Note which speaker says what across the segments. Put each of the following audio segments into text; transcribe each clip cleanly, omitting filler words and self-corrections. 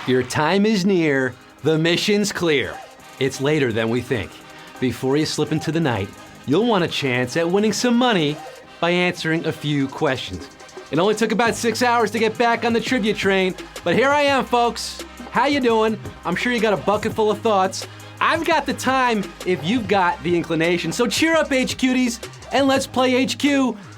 Speaker 1: Your time is near. The mission's clear. It's later than we think. Before you slip into the night, you'll want a chance at winning some money by answering a few questions. It only took about 6 hours to get back on the trivia train, but here I am, folks. How you doing? I'm sure you got a bucket full of thoughts. I've got the time if you've got the inclination. So cheer up, HQties, and let's play HQ,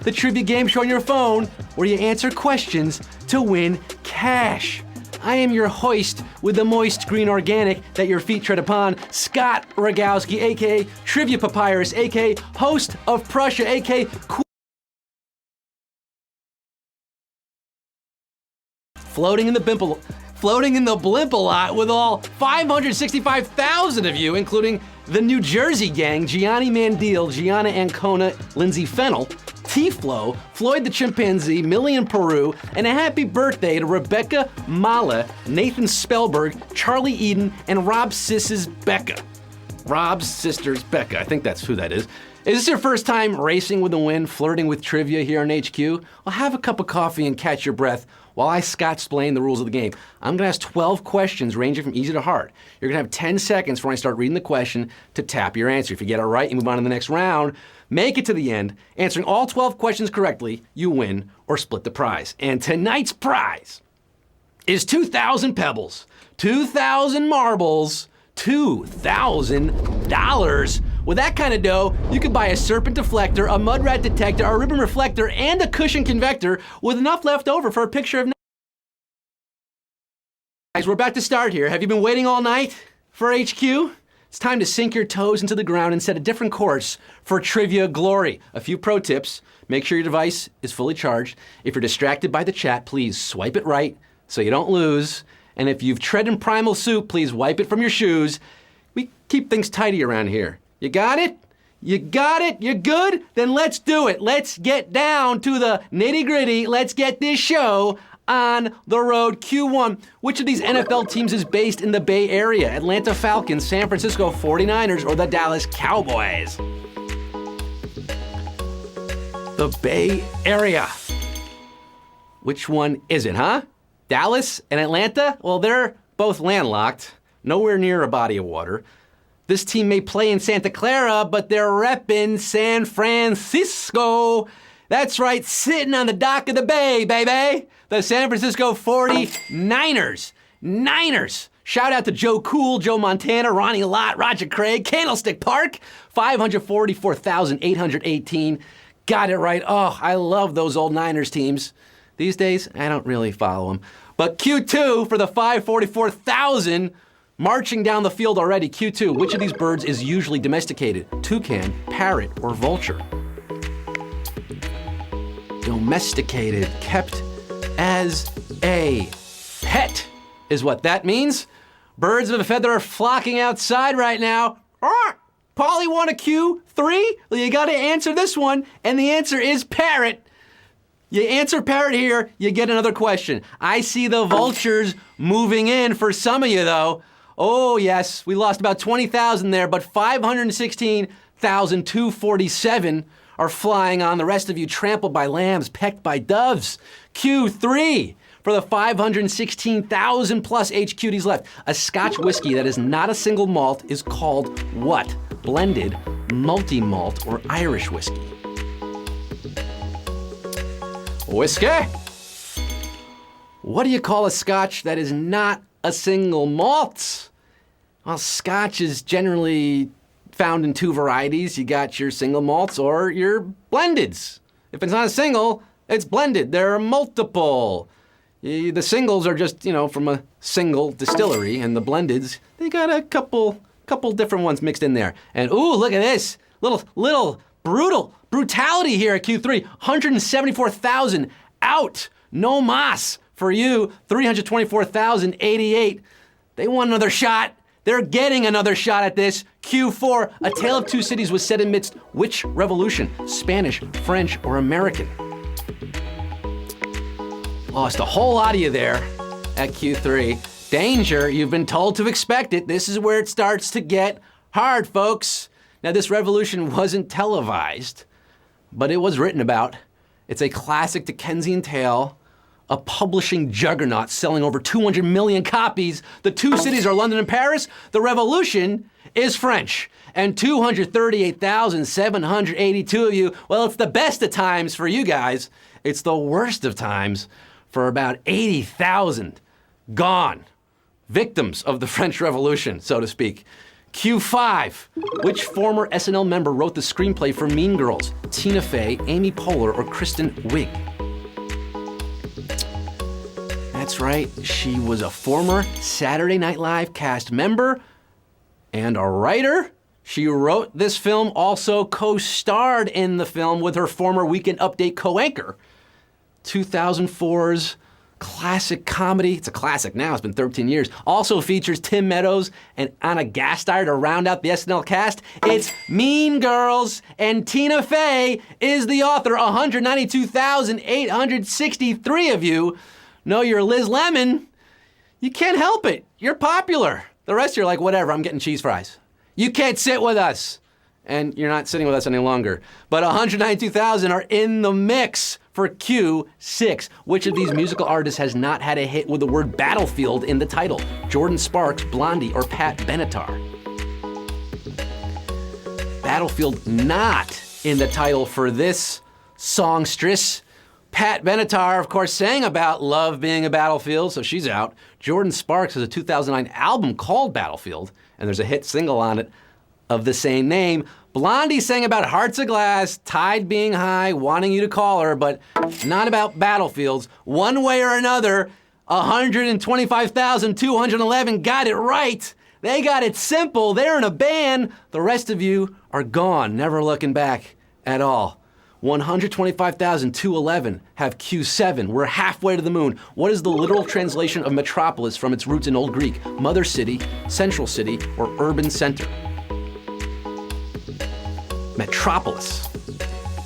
Speaker 1: the trivia game show on your phone, where you answer questions to win cash. I am your hoist with the moist green organic that your feet tread upon, Scott Rogowski, aka Trivia Papyrus, aka host of Prussia, aka floating in the blimp a lot with all 565,000 of you, including the New Jersey gang, Gianni Mandil, Gianna Ancona, Lindsay Fennell, T-Flo, Floyd the Chimpanzee, Millie in Peru, and a happy birthday to Rebecca Mala, Nathan Spellberg, Charlie Eden, and Rob's sisters Becca. Rob's sisters Becca, I think that's who that is. Is this your first time racing with the wind, flirting with trivia here on HQ? Well, have a cup of coffee and catch your breath while I Scott-splain the rules of the game. I'm gonna ask 12 questions ranging from easy to hard. You're gonna have 10 seconds when I start reading the question to tap your answer. If you get it right, you move on to the next round. Make it to the end. Answering all 12 questions correctly, you win or split the prize. And tonight's prize is 2,000 pebbles, 2,000 marbles, $2,000. With that kind of dough, you could buy a serpent deflector, a mud rat detector, a ribbon reflector, and a cushion convector with enough left over for a picture of... Guys, we're about to start here. Have you been waiting all night for HQ? It's time to sink your toes into the ground and set a different course for trivia glory. A few pro tips. Make sure your device is fully charged. If you're distracted by the chat, please swipe it right so you don't lose. And if you've treaded primal soup, please wipe it from your shoes. We keep things tidy around here. You got it? You got it? You good? Then let's do it. Let's get down to the nitty-gritty. Let's get this show on the road. Q1. Which of these NFL teams is based in the Bay Area? Atlanta Falcons, San Francisco 49ers, or the Dallas Cowboys? The Bay Area. Which one is it, huh? Dallas and Atlanta? Well, they're both landlocked, nowhere near a body of water. This team may play in Santa Clara, but they're repping San Francisco. That's right, sitting on the dock of the bay, baby. The San Francisco 49ers. Niners. Shout out to Joe Cool, Joe Montana, Ronnie Lott, Roger Craig, Candlestick Park, 544,818. Got it right. Oh, I love those old Niners teams. These days, I don't really follow them. But Q2 for the 544,000. Marching down the field already, Q2, which of these birds is usually domesticated? Toucan, parrot, or vulture? Domesticated, kept as a pet is what that means. Birds of a feather are flocking outside right now. Polly want a Q3? Well, you gotta answer this one, and the answer is parrot. You answer parrot here, you get another question. I see the vultures moving in for some of you though. Oh yes, we lost about 20,000 there, but 516,247 are flying on. The rest of you trampled by lambs, pecked by doves. Q3 for the 516,000 plus HQDs left. A Scotch whiskey that is not a single malt is called what? Blended, multi-malt, or Irish whiskey? Whiskey? What do you call a Scotch that is not a single malt? Well, Scotch is generally found in two varieties. You got your single malts or your blendeds. If it's not a single, it's blended. There are multiple. The singles are just, from a single distillery, and the blendeds, they got a couple different ones mixed in there. And ooh, look at this. Little brutality here at Q3. 174,000 out. No mas for you. 324,088. They want another shot. They're getting another shot at this. Q4, A Tale of Two Cities was set amidst which revolution? Spanish, French, or American? Lost a whole lot of you there at Q3. Danger, you've been told to expect it. This is where it starts to get hard, folks. Now, this revolution wasn't televised, but it was written about. It's a classic Dickensian tale a publishing juggernaut selling over 200 million copies. The two cities are London and Paris. The revolution is French. And 238,782 of you, well, it's the best of times for you guys. It's the worst of times for about 80,000 gone. Victims of the French Revolution, so to speak. Q5. Which former SNL member wrote the screenplay for Mean Girls? Tina Fey, Amy Poehler, or Kristen Wiig? That's right, she was a former Saturday Night Live cast member and a writer. She wrote this film, also co-starred in the film with her former Weekend Update co-anchor. 2004's classic comedy. It's a classic now, it's been 13 years. Also features Tim Meadows and Anna Gasteyer to round out the SNL cast. It's Mean Girls, and Tina Fey is the author. 192,863 of you know you're Liz Lemon. You can't help it. You're popular. The rest of you are like, whatever, I'm getting cheese fries. You can't sit with us. And you're not sitting with us any longer. But 192,000 are in the mix for Q6. Which of these musical artists has not had a hit with the word battlefield in the title? Jordan Sparks, Blondie, or Pat Benatar? Battlefield not in the title for this songstress. Pat Benatar, of course, sang about love being a battlefield, so she's out. Jordan Sparks has a 2009 album called Battlefield, and there's a hit single on it of the same name. Blondie sang about hearts of glass, tide being high, wanting you to call her, but not about battlefields. One way or another, 125,211 got it right. They got it simple. They're in a band. The rest of you are gone, never looking back at all. 125,211 have Q7. We're halfway to the moon. What is the literal translation of metropolis from its roots in Old Greek? Mother city, central city, or urban center? Metropolis.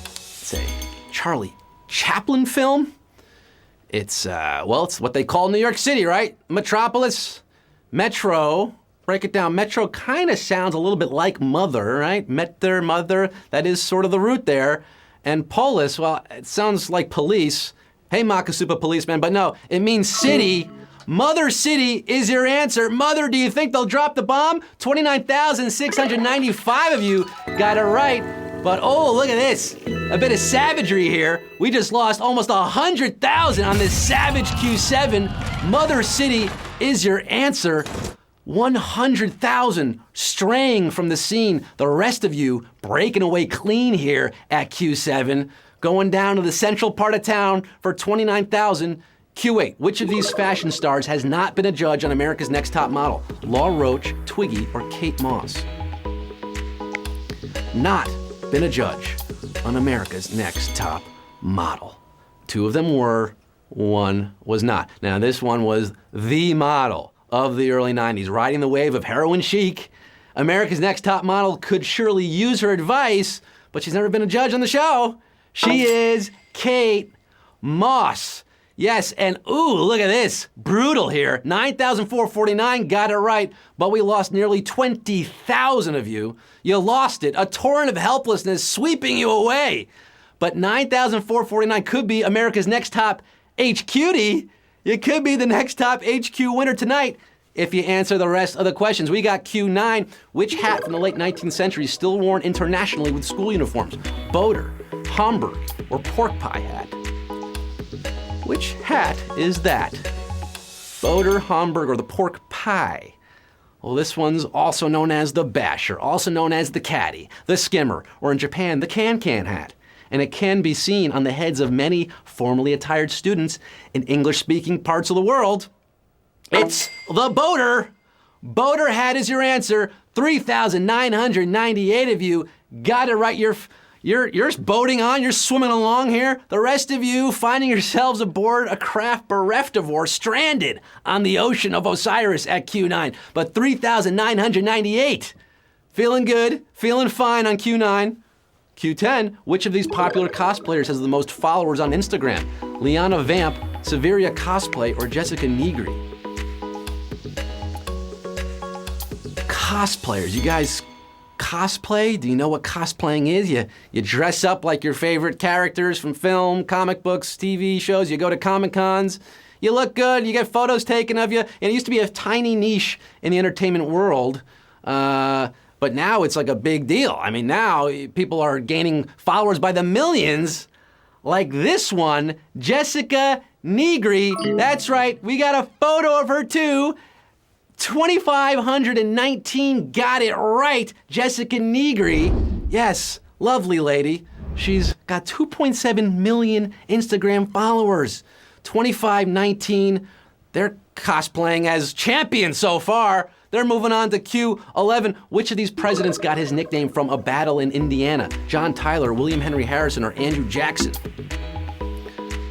Speaker 1: It's a Charlie Chaplin film. It's what they call New York City, right? Metropolis, metro. Break it down. Metro kind of sounds a little bit like mother, right? Metter, mother. That is sort of the root there. And polis, well, it sounds like police. Hey, Makasupa policeman, but no, it means city. Mother City is your answer. Mother, do you think they'll drop the bomb? 29,695 of you got it right. But oh, look at this. A bit of savagery here. We just lost almost 100,000 on this savage Q7. Mother City is your answer. 100,000 straying from the scene. The rest of you breaking away clean here at Q7. Going down to the central part of town for 29,000. Q8, which of these fashion stars has not been a judge on America's Next Top Model? Laura Roach, Twiggy, or Kate Moss? Not been a judge on America's Next Top Model. Two of them were, one was not. Now this one was the model of the early 90s, riding the wave of heroin chic. America's Next Top Model could surely use her advice, but she's never been a judge on the show. She is Kate Moss. Yes, and ooh, look at this. Brutal here. 9,449 got it right, but we lost nearly 20,000 of you. You lost it. A torrent of helplessness sweeping you away. But 9,449 could be America's Next Top HQD. It could be the Next Top HQ winner tonight if you answer the rest of the questions. We got Q9. Which hat from the late 19th century is still worn internationally with school uniforms? Boater, Homburg, or pork pie hat? Which hat is that? Boater, Homburg, or the pork pie? Well, this one's also known as the basher, also known as the caddy, the skimmer, or in Japan, the can-can hat. And it can be seen on the heads of many formally attired students in English-speaking parts of the world. It's the boater. Boater hat is your answer. 3,998 of you got it right. You're boating on, you're swimming along here. The rest of you finding yourselves aboard a craft bereft of war, stranded on the ocean of Osiris at Q9. But 3,998. Feeling good, feeling fine on Q9. Q10, which of these popular cosplayers has the most followers on Instagram? Liana Vamp, Severia Cosplay, or Jessica Negri? Cosplayers, you guys cosplay? Do you know what cosplaying is? You dress up like your favorite characters from film, comic books, TV shows. You go to Comic Cons. You look good. You get photos taken of you. And it used to be a tiny niche in the entertainment world. But now it's like a big deal. I mean, now people are gaining followers by the millions. Like this one, Jessica Negri. That's right. We got a photo of her too. 2,519 got it right. Jessica Negri. Yes, lovely lady. She's got 2.7 million Instagram followers. 2,519. They're cosplaying as champions so far. They're moving on to Q11. Which of these presidents got his nickname from a battle in Indiana? John Tyler, William Henry Harrison, or Andrew Jackson?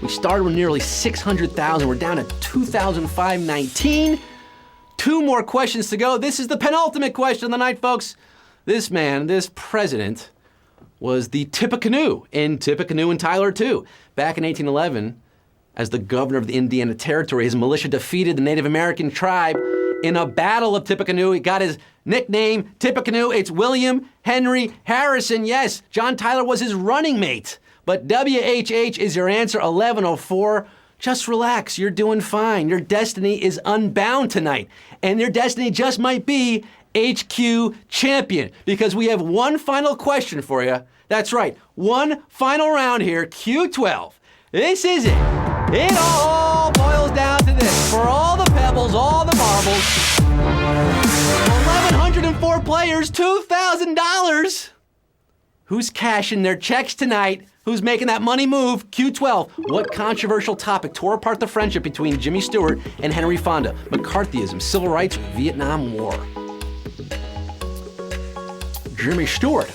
Speaker 1: We started with nearly 600,000. We're down to 2,519. 2 more questions to go. This is the penultimate question of the night, folks. This man, this president, was the Tippecanoe in Tippecanoe and Tyler too. Back in 1811, as the governor of the Indiana Territory, his militia defeated the Native American tribe in a battle of Tippecanoe. He got his nickname, Tippecanoe. It's William Henry Harrison. Yes, John Tyler was his running mate. But WHH is your answer, 1104. Just relax, you're doing fine. Your destiny is unbound tonight. And your destiny just might be HQ champion, because we have one final question for you. That's right, one final round here, Q12. This is it. It all boils down to this. For all the pebbles, all the marbles, 1,104 players, $2,000. Who's cashing their checks tonight? Who's making that money move? Q12. What controversial topic tore apart the friendship between Jimmy Stewart and Henry Fonda? McCarthyism, civil rights, Vietnam War. Jimmy Stewart.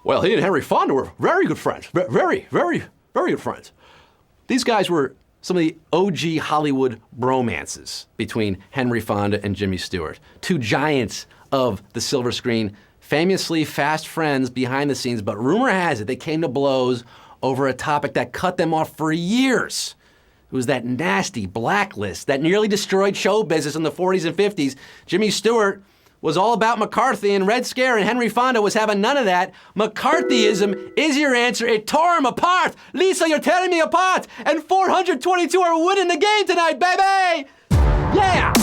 Speaker 1: Well, he and Henry Fonda were very good friends. Very good friends. These guys were some of the OG Hollywood bromances between Henry Fonda and Jimmy Stewart. 2 giants of the silver screen, famously fast friends behind the scenes, but rumor has it they came to blows over a topic that cut them off for years. It was that nasty blacklist that nearly destroyed show business in the 40s and 50s. Jimmy Stewart was all about McCarthy and Red Scare, and Henry Fonda was having none of that. McCarthyism is your answer. It tore him apart. Lisa, you're tearing me apart. And 422 are winning the game tonight, baby! Yeah!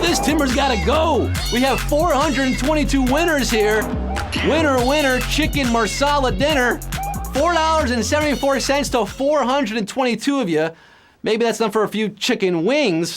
Speaker 1: This timber's gotta go. We have 422 winners here. Winner, chicken marsala dinner. $4.74 to 422 of you. Maybe that's enough for a few chicken wings.